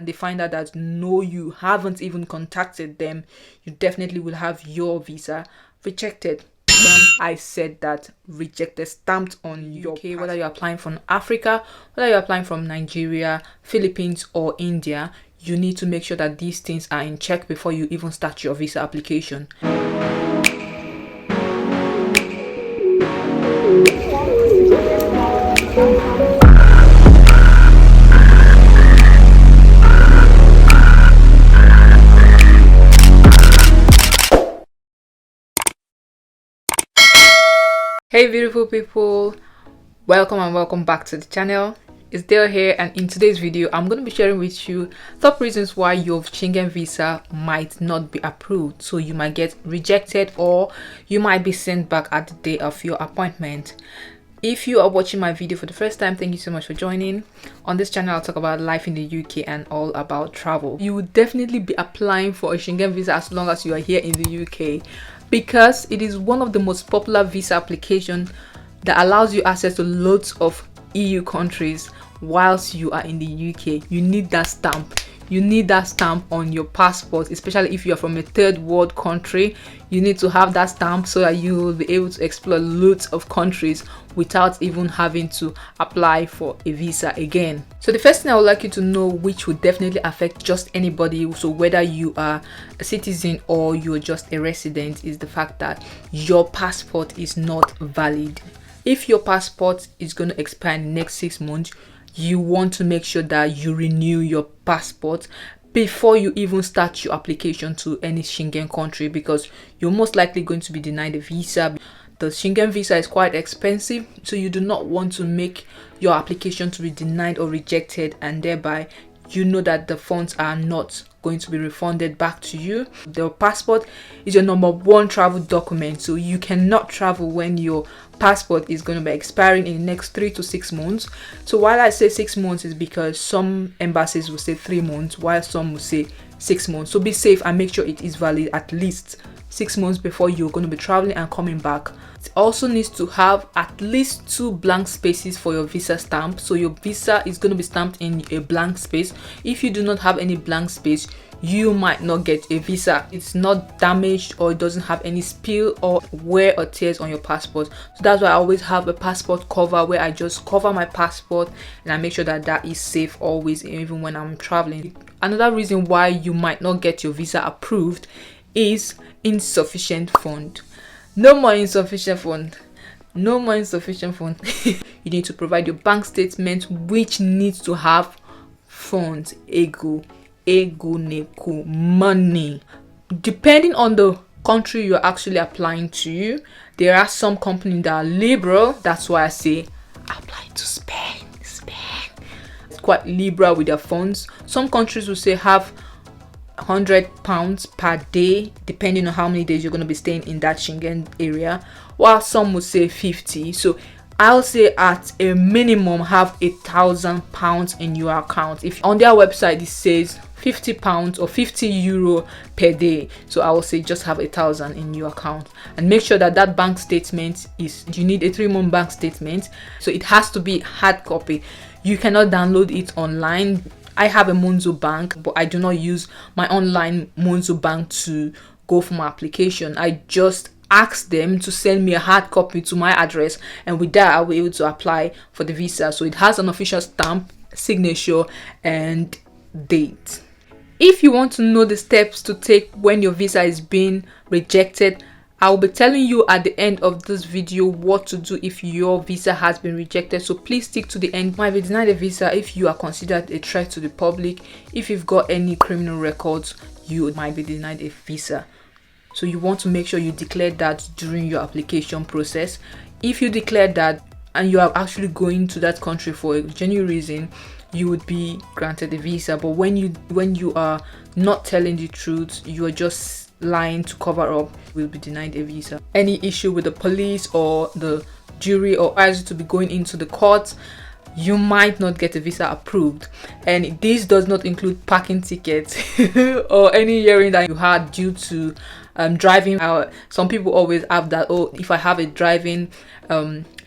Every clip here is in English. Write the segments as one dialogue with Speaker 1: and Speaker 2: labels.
Speaker 1: and they find out that no, you haven't even contacted them, you definitely will have your visa rejected. I said that, rejected, stamped on your passport. Whether you're applying from Africa, whether you're applying from Nigeria, Philippines, or India, you need to make sure that these things are in check before you even start your visa application. Hey beautiful people, welcome and welcome back to the channel. It's Dale here, and in today's video I'm going to be sharing with you top reasons why your Schengen visa might not be approved. So you might get rejected or you might be sent back at the day of your appointment. If you are watching my video for the first time, thank you so much for joining. On this channel I'll talk about life in the UK and all about travel. You will definitely be applying for a Schengen visa as long as you are here in the UK, because it is one of the most popular visa applications that allows you access to loads of EU countries whilst you are in the UK. You need that stamp. You need that stamp on your passport, especially if you are from a third world country. You need to have that stamp so that you will be able to explore loads of countries without even having to apply for a visa again. So the first thing I would like you to know, which would definitely affect just anybody, so whether you are a citizen or you're just a resident, is the fact that your passport is not valid. If your passport is going to expire in the next 6 months, you want to make sure that you renew your passport before you even start your application to any Schengen country, because you're most likely going to be denied a visa. The Schengen visa is quite expensive, so you do not want to make your application to be denied or rejected, and thereby you know that the funds are not going to be refunded back to you. The passport is your number one travel document, so you cannot travel when your passport is going to be expiring in the next 3 to 6 months. So while I say 6 months is because some embassies will say 3 months, while some will say 6 months. So be safe and make sure it is valid at least 6 months before you're going to be traveling and coming back. It also needs to have at least 2 blank spaces for your visa stamp. So your visa is going to be stamped in a blank space. If you do not have any blank space, you might not get a visa. It's not damaged or it doesn't have any spill or wear or tears on your passport. So that's why I always have a passport cover, where I just cover my passport and I make sure that that is safe always, even when I'm traveling. Another reason why you might not get your visa approved is insufficient fund. No more insufficient fund. No more insufficient fund. You need to provide your bank statement, which needs to have funds. Ego neko money. Depending on the country you're actually applying to, there are some companies that are liberal. That's why I say apply to Spain. It's quite liberal with their funds. Some countries will say have £100 per day, depending on how many days you're going to be staying in that Schengen area, while some will say 50. So I'll say at a minimum have £1,000 in your account. If on their website it says £50 or €50 per day, so I will say just have 1,000 in your account, and make sure that that bank statement is, you need a 3-month bank statement, so it has to be hard copy. You cannot download it online. I have a Monzo bank, but I do not use my online Monzo bank to go for my application. I just ask them to send me a hard copy to my address, and with that I'll be able to apply for the visa. So it has an official stamp, signature, and date. If you want to know the steps to take when your visa is being rejected, I'll be telling you at the end of this video what to do if your visa has been rejected. So please stick to the end. You might be denied a visa if you are considered a threat to the public. If you've got any criminal records, you might be denied a visa. So you want to make sure you declare that during your application process. If you declare that and you are actually going to that country for a genuine reason, you would be granted a visa. But when you are not telling the truth, you are just lying to cover up, will be denied a visa. Any issue with the police or the jury or advise you to be going into the court, you might not get a visa approved. And this does not include parking tickets or any hearing that you had due to driving. Some people always have that, oh, if I have a driving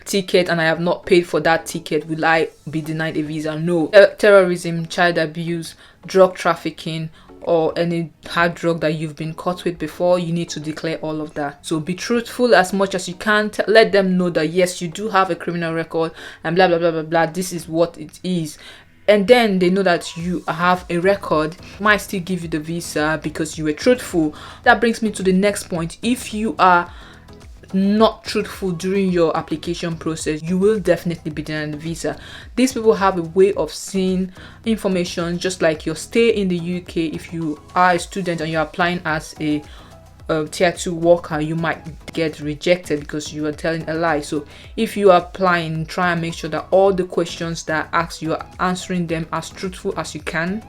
Speaker 1: ticket and I have not paid for that ticket, will I be denied a visa? No. Terrorism, child abuse, drug trafficking or any hard drug that you've been caught with before, you need to declare all of that. So be truthful as much as you can. Let them know that yes, you do have a criminal record and blah blah blah blah blah. This is what it is. And then they know that you have a record, might still give you the visa because you were truthful. That brings me to the next point. If you are not truthful during your application process, you will definitely be denied the visa. These people have a way of seeing information, just like your stay in the UK. If you are a student and you're applying as a tier 2 worker, you might get rejected because you are telling a lie. So if you are applying, try and make sure that all the questions that are asked, you are answering them as truthful as you can.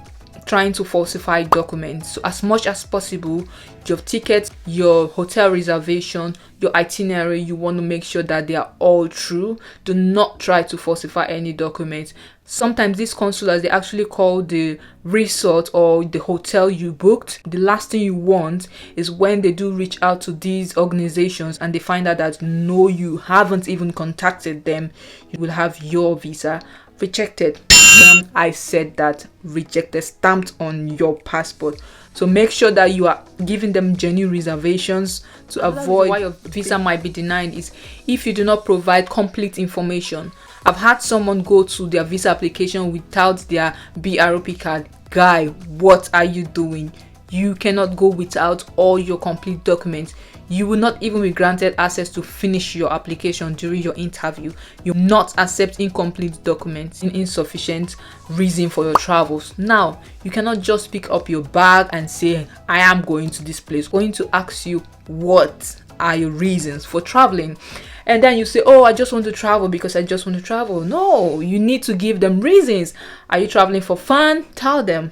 Speaker 1: Trying to falsify documents, so as much as possible, your tickets, your hotel reservation, your itinerary, you want to make sure that they are all true. Do not try to falsify any documents. Sometimes these consulars, they actually call the resort or the hotel you booked. The last thing you want is when they do reach out to these organizations and they find out that no, you haven't even contacted them, you will have your visa rejected. I said that, rejected, stamped on your passport. So make sure that you are giving them genuine reservations to avoid why your visa might be denied is if you do not provide complete information. I've had someone go to their visa application without their BROP card. Guy, what are you doing? You cannot go without all your complete documents. You will not even be granted access to finish your application during your interview. You will not accept incomplete documents in insufficient reason for your travels. Now, you cannot just pick up your bag and say, I am going to this place. Going to ask you, what are your reasons for traveling? And then you say, oh, I just want to travel because I just want to travel. No, you need to give them reasons. Are you traveling for fun? Tell them.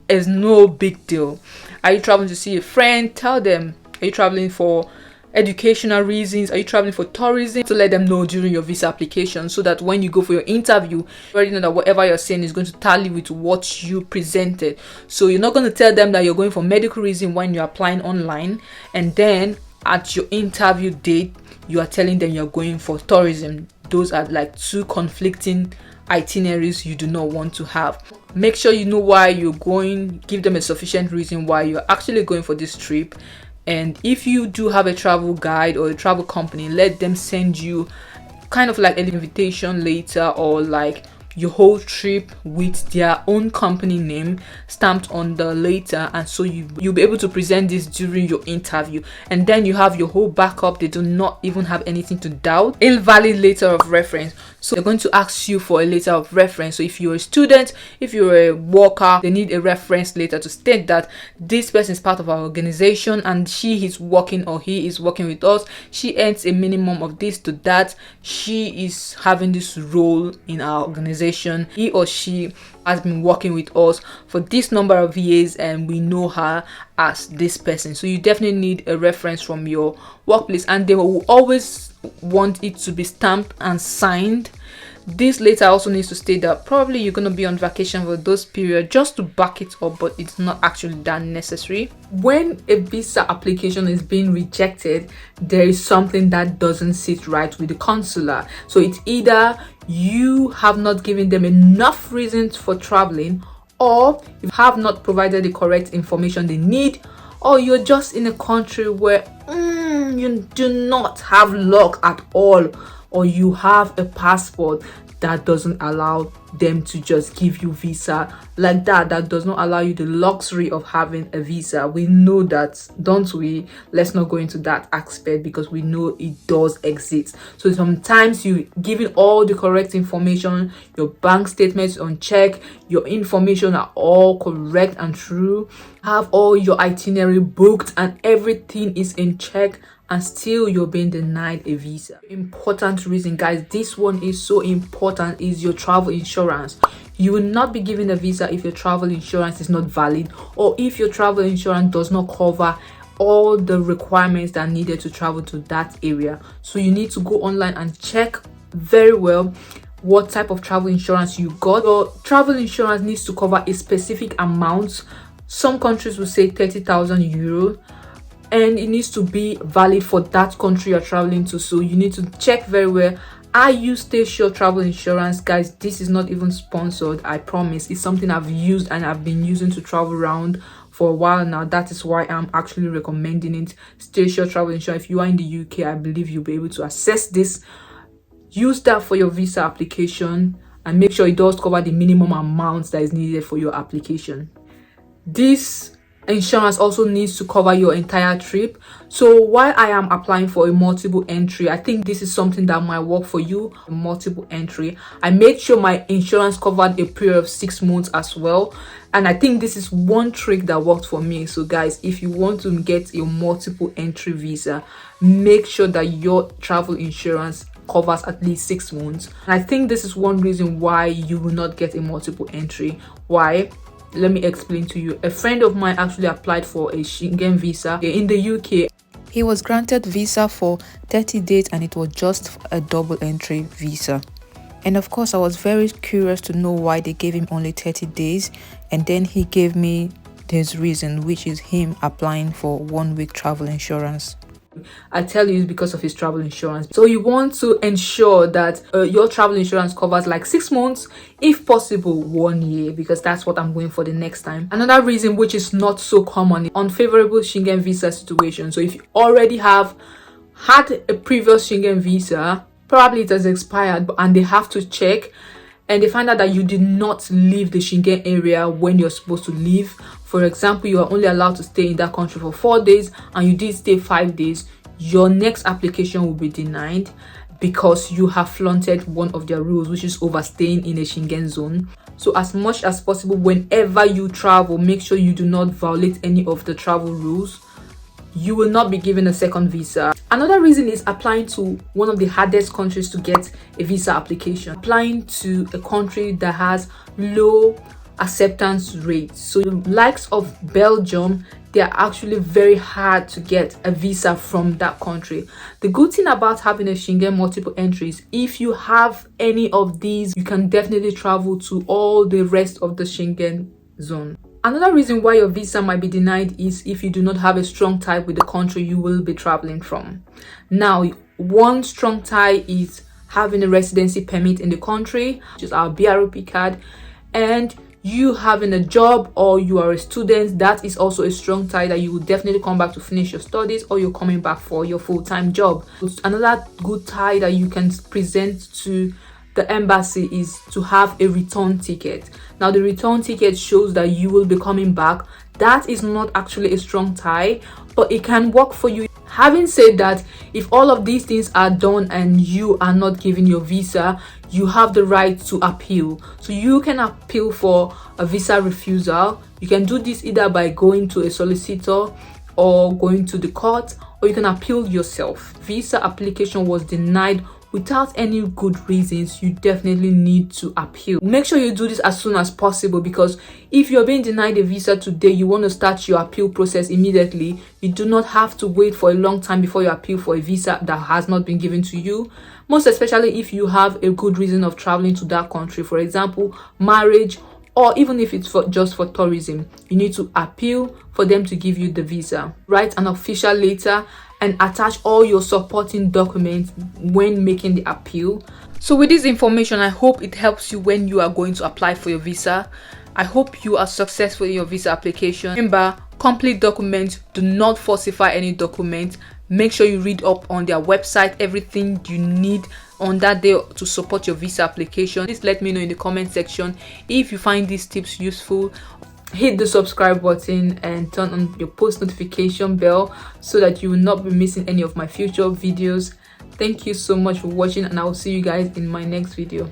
Speaker 1: It's no big deal. Are you traveling to see a friend? Tell them. Are you traveling for educational reasons? Are you traveling for tourism? To let them know during your visa application so that when you go for your interview, you already know that whatever you're saying is going to tally with what you presented. So you're not going to tell them that you're going for medical reason when you're applying online, and then at your interview date, you are telling them you're going for tourism. Those are like two conflicting itineraries you do not want to have. Make sure you know why you're going, give them a sufficient reason why you're actually going for this trip. And if you do have a travel guide or a travel company, let them send you kind of like an invitation later or like your whole trip with their own company name stamped on the letter, and so you'll be able to present this during your interview, and then you have your whole backup. They do not even have anything to doubt. Invalid letter of reference. So they're going to ask you for a letter of reference. So if you're a student, if you're a worker, they need a reference letter to state that this person is part of our organization and she is working or he is working with us. She earns a minimum of this to that. She is having this role in our organization. He or she has been working with us for this number of years and we know her as this person. So you definitely need a reference from your workplace, and they will always want it to be stamped and signed. This letter also needs to state that probably you're going to be on vacation for those periods, just to back it up, but it's not actually that necessary. When a visa application is being rejected, there is something that doesn't sit right with the consular. So it's either you have not given them enough reasons for traveling, or you have not provided the correct information they need, or you're just in a country where you do not have luck at all, or you have a passport that doesn't allow them to just give you visa like that does not allow you the luxury of having a visa. We know that, don't we? Let's not go into that aspect because we know it does exist. So sometimes you giving all the correct information, your bank statements on check, your information are all correct and true, have all your itinerary booked and everything is in check, and still you're being denied a visa. Important reason, guys, this one is so important, is your travel insurance. You will not be given a visa if your travel insurance is not valid, or if your travel insurance does not cover all the requirements that are needed to travel to that area. So you need to go online and check very well what type of travel insurance you got. Your travel insurance needs to cover a specific amount. Some countries will say 30,000 euro, and it needs to be valid for that country you're traveling to. So you need to check very well, I use Stay Sure travel insurance. Guys, this is not even sponsored, I promise. It's something I've used and I've been using to travel around for a while now. That is why I'm actually recommending it. Stay Sure travel insurance. If you are in the UK, I believe you'll be able to access this. Use that for your visa application and make sure it does cover the minimum amount that is needed for your application. This insurance also needs to cover your entire trip. So while I am applying for a multiple entry, I think this is something that might work for you. Multiple entry, I made sure my insurance covered a period of 6 months as well, and I think this is one trick that worked for me. So guys, if you want to get a multiple entry visa, make sure that your travel insurance covers at least 6 months. And I think this is one reason why you will not get a multiple entry. Why? Let me explain to you. A friend of mine actually applied for a Schengen visa in the UK.
Speaker 2: He was granted visa for 30 days and it was just a double entry visa. And of course, I was very curious to know why they gave him only 30 days. And then he gave me his reason, which is him applying for 1 week travel insurance.
Speaker 1: I tell you, it's because of his travel insurance. So you want to ensure that your travel insurance covers like 6 months, if possible 1 year, because that's what I'm going for the next time. Another reason, which is not so common, unfavorable Schengen visa situation. So if you already have had a previous Schengen visa, probably it has expired, and they have to check and they find out that you did not leave the Schengen area when you're supposed to leave. For example, you are only allowed to stay in that country for 4 days and you did stay 5 days. Your next application will be denied because you have flaunted one of their rules, which is overstaying in a Schengen zone. So as much as possible, whenever you travel, make sure you do not violate any of the travel rules. You will not be given a second visa. Another reason is applying to one of the hardest countries to get a visa application. Applying to a country that has low acceptance rates. So the likes of Belgium, they are actually very hard to get a visa from that country. The good thing about having a Schengen multiple entries, if you have any of these, you can definitely travel to all the rest of the Schengen zone. Another reason why your visa might be denied is if you do not have a strong tie with the country you will be traveling from. Now, one strong tie is having a residency permit in the country, which is our BROP card, and you having a job or you are a student. That is also a strong tie that you will definitely come back to finish your studies, or you're coming back for your full-time job. Another good tie that you can present to the embassy is to have a return ticket. Now, the return ticket shows that you will be coming back. That is not actually a strong tie, but it can work for you. Having said that, if all of these things are done and you are not given your visa, you have the right to appeal. So you can appeal for a visa refusal. You can do this either by going to a solicitor or going to the court, or you can appeal yourself. Visa application was denied without any good reasons. You definitely need to appeal. Make sure you do this as soon as possible, because if you're being denied a visa today, you want to start your appeal process immediately. You do not have to wait for a long time before you appeal for a visa that has not been given to you, most especially if you have a good reason of traveling to that country, for example marriage, or even if it's just for tourism. You need to appeal for them to give you the visa. Write an official letter and attach all your supporting documents when making the appeal. So with this information, I hope it helps you when you are going to apply for your visa. I hope you are successful in your visa application. Remember, complete documents. Do not falsify any document. Make sure you read up on their website everything you need on that day to support your visa application. Please let me know in the comment section if you find these tips useful. Hit the subscribe button and turn on your post notification bell so that you will not be missing any of my future videos. Thank you so much for watching, and I will see you guys in my next video.